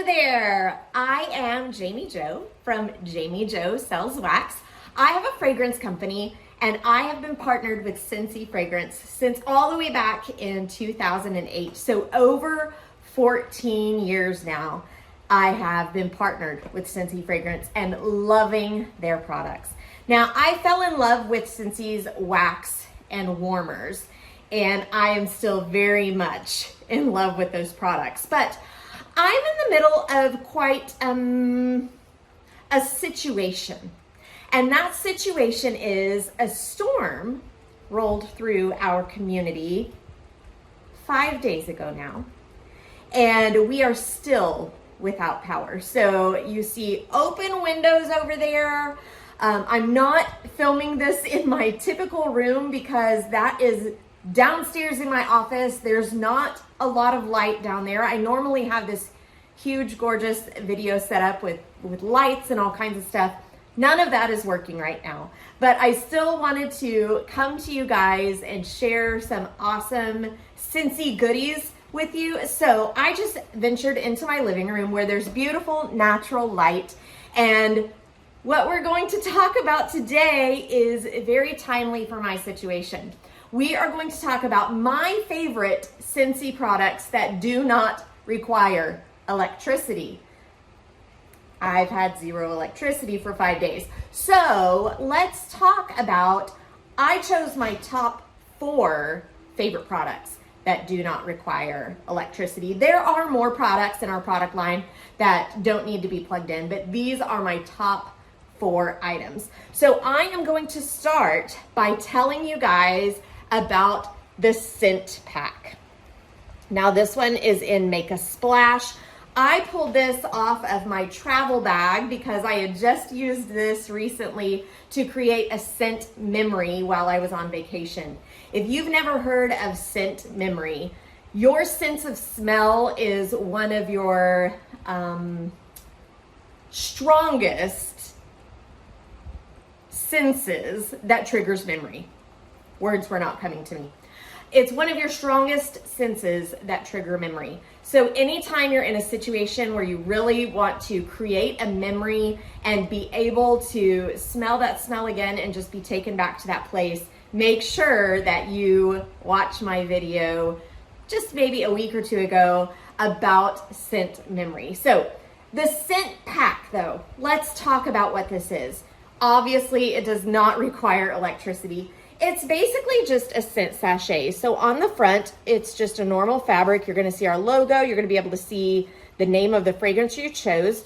there. I am Jami Jo from Jami Jo Sells Wax. I have a fragrance company and I have been partnered with Scentsy fragrance since all the way back in 2008. So over 14 years now, I have been partnered with Scentsy fragrance and loving their products. Now, I fell in love with Scentsy's wax and warmers, and I am still very much in love with those products. But I'm in the middle of quite a situation. And that situation is a storm rolled through our community 5 days ago now. And we are still without power. So you see open windows over there. I'm not filming this in my typical room because that is downstairs in my office. There's not a lot of light down there. I normally have this huge, gorgeous video set up with lights and all kinds of stuff. None of that is working right now, but I still wanted to come to you guys and share some awesome Scentsy goodies with you. So I just ventured into my living room where there's beautiful natural light, and what we're going to talk about today is very timely for my situation. We are going to talk about my favorite Scentsy products that do not require electricity. I've had zero electricity for 5 days. So let's talk about, I chose my top 4 favorite products that do not require electricity. There are more products in our product line that don't need to be plugged in, but these are my top 4 items. So I am going to start by telling you guys about the scent pack. Now this one is in Make a Splash. I pulled this off of my travel bag because I had just used this recently to create a scent memory while I was on vacation. If you've never heard of scent memory, your sense of smell is one of your strongest senses that triggers memory. Words were not coming to me. It's one of your strongest senses that trigger memory. So anytime you're in a situation where you really want to create a memory and be able to smell that smell again and just be taken back to that place, make sure that you watch my video just maybe a week or 2 ago about scent memory. So the scent pack though, let's talk about what this is. Obviously, it does not require electricity. It's basically just a scent sachet. So on the front, it's just a normal fabric. You're gonna see our logo. You're gonna be able to see the name of the fragrance you chose.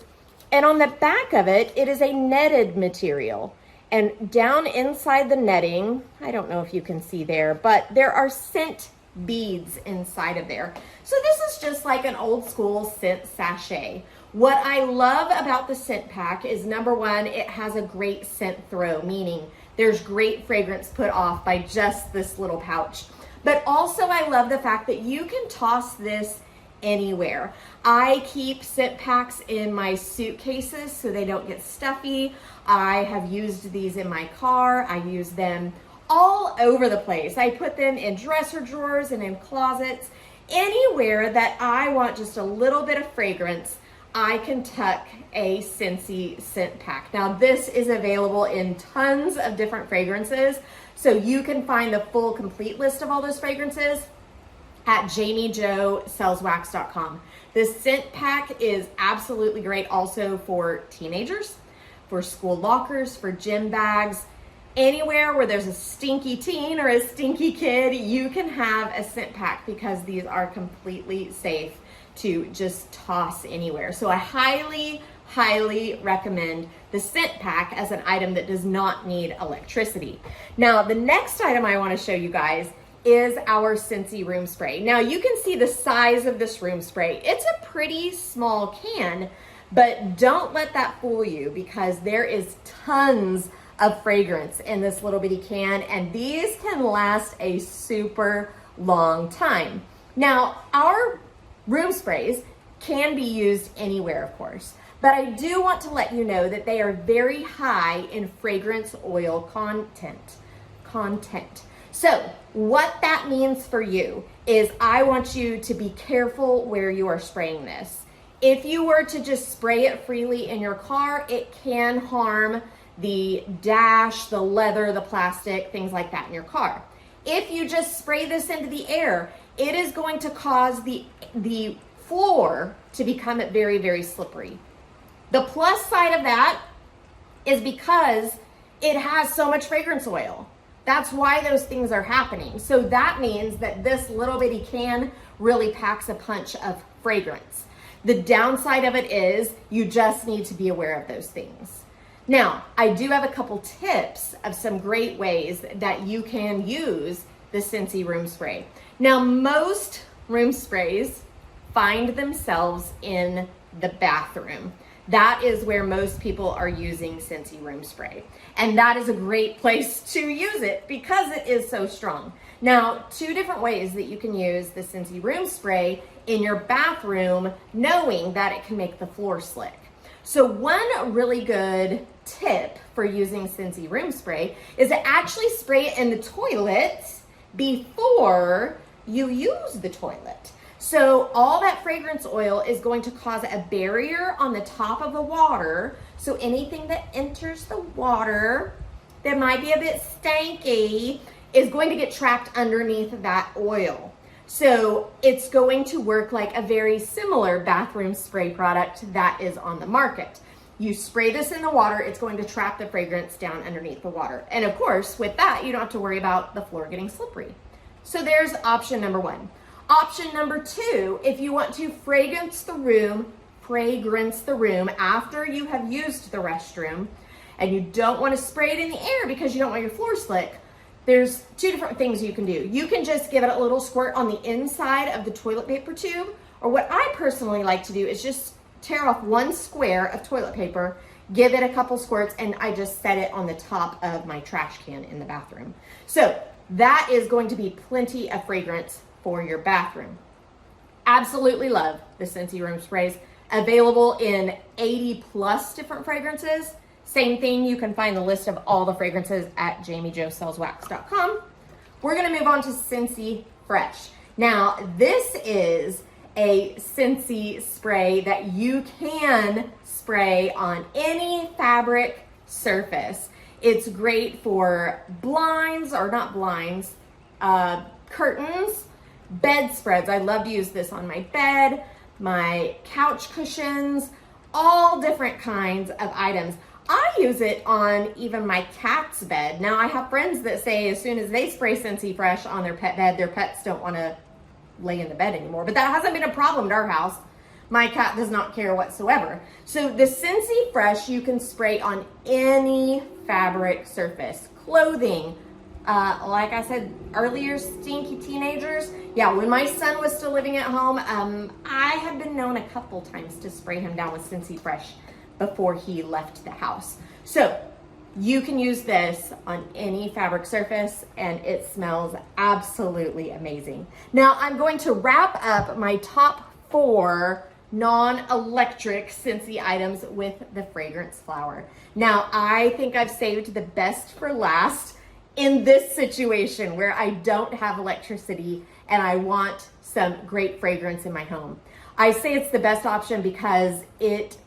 And on the back of it, it is a netted material. And down inside the netting, I don't know if you can see there, but there are scent beads inside of there. So this is just like an old school scent sachet. What I love about the scent pack is, number one, it has a great scent throw, meaning there's great fragrance put off by just this little pouch. But also I love the fact that you can toss this anywhere. I keep scent packs in my suitcases so they don't get stuffy. I have used these in my car. I use them all over the place. I put them in dresser drawers and in closets. Anywhere that I want just a little bit of fragrance, I can tuck a Scentsy scent pack. Now this is available in tons of different fragrances, so you can find the full complete list of all those fragrances at JamiJoSellsWax.com. This scent pack is absolutely great also for teenagers, for school lockers, for gym bags. Anywhere where there's a stinky teen or a stinky kid, you can have a scent pack because these are completely safe to just toss anywhere. So I highly, highly recommend the scent pack as an item that does not need electricity. Now, the next item I want to show you guys is our Scentsy room spray. Now, you can see the size of this room spray. It's a pretty small can, but don't let that fool you because there is tons of fragrance in this little bitty can, and these can last a super long time. Now, our room sprays can be used anywhere, of course, but I do want to let you know that they are very high in fragrance oil content. So what that means for you is I want you to be careful where you are spraying this. If you were to just spray it freely in your car, it can harm the dash, the leather, the plastic, things like that in your car. If you just spray this into the air, it is going to cause the floor to become very, very slippery. The plus side of that is because it has so much fragrance oil. That's why those things are happening. So that means that this little bitty can really packs a punch of fragrance. The downside of it is you just need to be aware of those things. Now, I do have a couple tips of some great ways that you can use the Scentsy room spray. Now, most room sprays find themselves in the bathroom. That is where most people are using Scentsy room spray. And that is a great place to use it because it is so strong. Now, two different ways that you can use the Scentsy room spray in your bathroom, knowing that it can make the floor slick. So one really good tip for using Scentsy room spray is to actually spray it in the toilet before you use the toilet. So all that fragrance oil is going to cause a barrier on the top of the water. So anything that enters the water that might be a bit stanky is going to get trapped underneath that oil. So it's going to work like a very similar bathroom spray product that is on the market. You spray this in the water, it's going to trap the fragrance down underneath the water. And of course, with that, you don't have to worry about the floor getting slippery. So there's option number one. Option number two, if you want to fragrance the room after you have used the restroom, and you don't want to spray it in the air because you don't want your floor slick, there's two different things you can do. You can just give it a little squirt on the inside of the toilet paper tube, or what I personally like to do is just tear off one square of toilet paper, give it a couple squirts, and I just set it on the top of my trash can in the bathroom. So that is going to be plenty of fragrance for your bathroom. Absolutely love the Scentsy room sprays. Available in 80 plus different fragrances. Same thing, you can find the list of all the fragrances at JamiJoSellsWax.com. We're gonna move on to Scentsy Fresh. Now, this is a Scentsy spray that you can spray on any fabric surface. It's great for blinds, or not blinds, curtains, bedspreads. I love to use this on my bed, my couch cushions, all different kinds of items. I use it on even my cat's bed. Now I have friends that say as soon as they spray Scentsy Fresh on their pet bed, their pets don't want to lay in the bed anymore. But that hasn't been a problem at our house. My cat does not care whatsoever. So the Scentsy Fresh you can spray on any fabric surface, clothing, like I said earlier, stinky teenagers. Yeah, when my son was still living at home, I have been known a couple times to spray him down with Scentsy Fresh before he left the house. So you can use this on any fabric surface and it smells absolutely amazing. Now I'm going to wrap up my top 4 non-electric Scentsy items with the fragrance flower. Now I think I've saved the best for last in this situation where I don't have electricity and I want some great fragrance in my home. I say it's the best option because it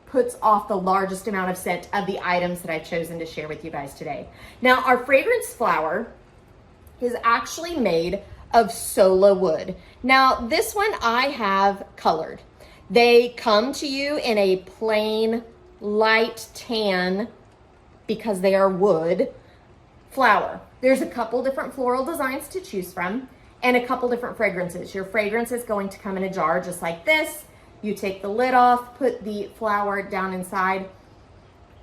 puts off the largest amount of scent of the items that I've chosen to share with you guys today. Now, our fragrance flower is actually made of Sola wood. Now, this one I have colored. They come to you in a plain light tan because they are wood flower. There's a couple different floral designs to choose from and a couple different fragrances. Your fragrance is going to come in a jar just like this. You take the lid off, put the flower down inside,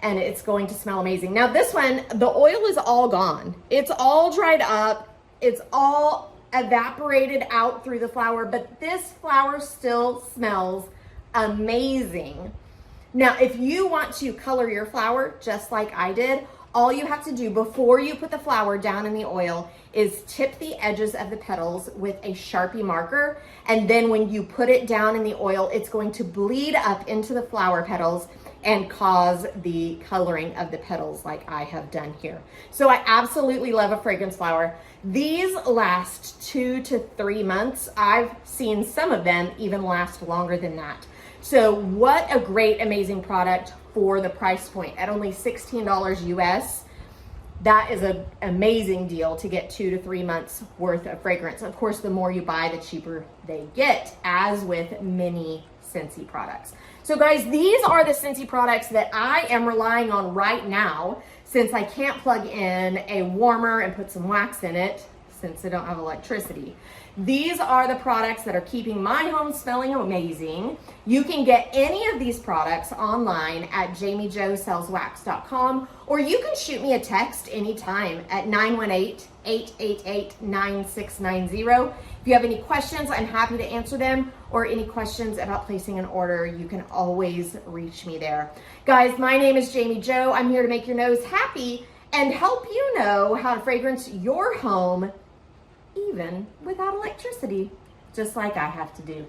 and it's going to smell amazing. Now this one, the oil is all gone. It's all dried up. It's all evaporated out through the flower, but this flower still smells amazing. Now, if you want to color your flower just like I did, all you have to do before you put the flower down in the oil is tip the edges of the petals with a Sharpie marker. And then when you put it down in the oil, it's going to bleed up into the flower petals and cause the coloring of the petals like I have done here. So I absolutely love a fragrance flower. These last 2 to 3 months. I've seen some of them even last longer than that. So what a great, amazing product for the price point at only $16 US. That is an amazing deal to get 2 to 3 months worth of fragrance. Of course, the more you buy, the cheaper they get, as with many Scentsy products. So guys, these are the Scentsy products that I am relying on right now, since I can't plug in a warmer and put some wax in it, since I don't have electricity. These are the products that are keeping my home smelling amazing. You can get any of these products online at JamiJoSellsWax.com, or you can shoot me a text anytime at 918-888-9690. If you have any questions, I'm happy to answer them, or any questions about placing an order, you can always reach me there. Guys, my name is Jami Jo. I'm here to make your nose happy and help you know how to fragrance your home even without electricity, just like I have to do.